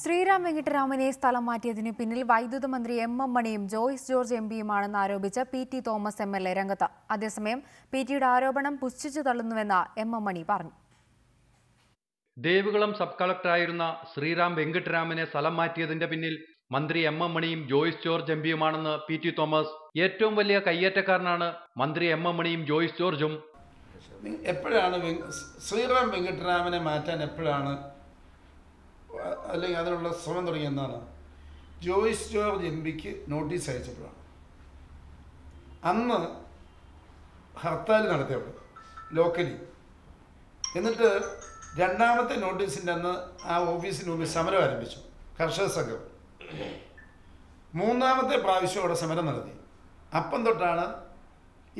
ശ്രീറാം വെങ്കിട്ടരാമനെ സ്ഥലം മാറ്റിയതിന് പിന്നിൽ വൈദ്യുത മന്ത്രി എം മണിയും ജോയ്സ് ജോർജ് എംപിയുമാണെന്ന് ആരോപിച്ച് പി.ടി. തോമസ് എം.എൽ.എ രംഗത്ത്. അതേസമയം പി.ടിയുടെ ആരോപണം പുച്ഛിച്ചു തള്ളുന്നുവെന്ന് എം മണി പറഞ്ഞു. ദേവികുളം സബ് കളക്ടറായിരുന്ന ശ്രീറാം വെങ്കിട്ടരാമനെ സ്ഥലം മാറ്റിയതിന്റെ പിന്നിൽ മന്ത്രി എം മണിയും ജോയ്സ് ജോർജ് എംപിയുമാണെന്ന് പി.ടി. തോമസ്. ഏറ്റവും വലിയ കയ്യേറ്റക്കാരനാണ് മന്ത്രി എം മണിയും ജോയ്സ് ജോർജും. എപ്പോഴാണ് ശ്രീറാം വെങ്കിട്ടരാമനെ മാറ്റാൻ എപ്പോഴാണ് അല്ലെങ്കിൽ അതിനുള്ള ശ്രമം തുടങ്ങിയെന്നാണ് ജോയ്സ് ജോർജ് എംപിക്ക് നോട്ടീസ് അയച്ചപ്പോഴാണ്. അന്ന് ഹർത്താൽ നടത്തിയപ്പോൾ ലോക്കലി, എന്നിട്ട് രണ്ടാമത്തെ നോട്ടീസിൻ്റെ അന്ന് ആ ഓഫീസിന് മുമ്പിൽ സമരം ആരംഭിച്ചു കർഷക സംഘം. മൂന്നാമത്തെ പ്രാവശ്യം അവിടെ സമരം നടത്തി. അപ്പം തൊട്ടാണ്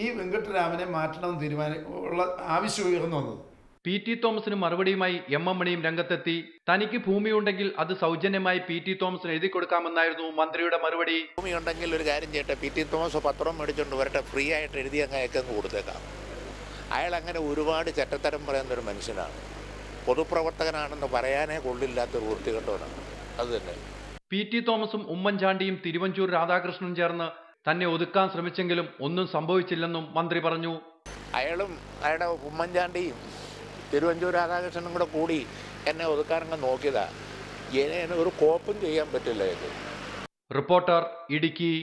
ഈ വെങ്കിട്ടരാമനെ മാറ്റണമെന്ന് ഉള്ള ആവശ്യം ഉയർന്നു വന്നത്. പി.ടി. തോമസിന് മറുപടിയുമായി എം മണിയും രംഗത്തെത്തി. തനിക്ക് ഭൂമിയുണ്ടെങ്കിൽ അത് സൗജന്യമായി പി.ടി. തോമസിന് എഴുതി കൊടുക്കാമെന്നായിരുന്നു മന്ത്രിയുടെ മറുപടി. ഭൂമിയുണ്ടെങ്കിൽ ഒരു കാര്യം ചെയ്യട്ടെ, പി.ടി. തോമസ് പത്രം മേടിച്ചുകൊണ്ട് വരട്ടെ, ഫ്രീ ആയിട്ട് എഴുതി അങ്ങ് കൊടുത്തേക്കാം. അയാൾ അങ്ങനെ ഒരുപാട് ചെറ്റത്തരം പറയുന്നൊരു മനുഷ്യനാണ്. പൊതുപ്രവർത്തകനാണെന്ന് പറയാനേ കൊള്ളില്ലാത്തൊരു വൃത്തികെട്ടവനാണ്. അത് തന്നെ. പി.ടി. തോമസും ഉമ്മൻചാണ്ടിയും തിരുവഞ്ചൂർ രാധാകൃഷ്ണനും ചേർന്ന് തന്നെ ഒതുക്കാൻ ശ്രമിച്ചെങ്കിലും ഒന്നും സംഭവിച്ചില്ലെന്നും മന്ത്രി പറഞ്ഞു. അയാളും അയാളുടെ ഉമ്മൻചാണ്ടിയും തിരുവഞ്ചൂർ രാധാകൃഷ്ണനും കൂടി എന്നെ ഒതുക്കാനങ്ങ് നോക്കിയതാ. എന്നെ ഒരു കോപ്പും ചെയ്യാൻ പറ്റില്ല. ഇത് റിപ്പോർട്ടർ, ഇടുക്കി.